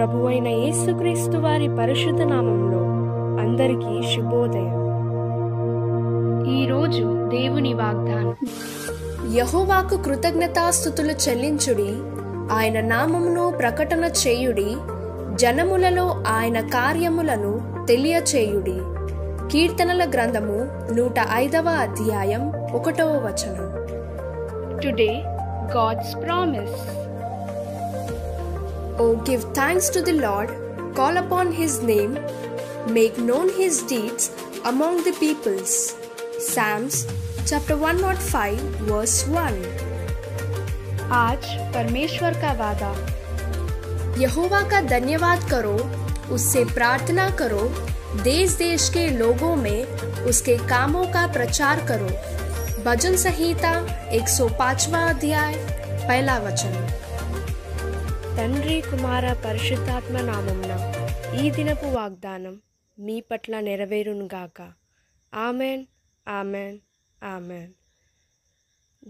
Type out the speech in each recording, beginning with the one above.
ప్రభువైన యేసుక్రీస్తు వారి పరిశుద్ధ నామంలో అందరికీ శుభోదయం. ఈరోజు దేవుని వాగ్దానం. యెహోవాకు కృతజ్ఞతాస్తుతులు చెల్లించుడి, ఆయన నామమును ప్రకటన చేయుడి, జనములలో ఆయన కార్యములను తెలియచేయుడి. కీర్తనల గ్రంథము 105వ అధ్యాయం 1వ వచనం. Today, God's promise. Oh, give thanks to the Lord, call upon his name, make known his deeds among the peoples. Psalms chapter 105 verse 1. आज परमेश्वर का वादा. यहोवा का धन्यवाद करो, उससे प्रार्थना करो, देश देश के लोगों में उसके कामों का प्रचार करो. भजन संहिता 105वां अध्याय 1ला वचन. తండ్రి కుమార పరిశుద్ధాత్మ నామమున ఈ దినపు వాగ్దానం మీ పట్ల నెరవేరునుగాక. Amen, amen, amen.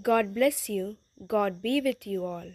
God bless you. God be with you all.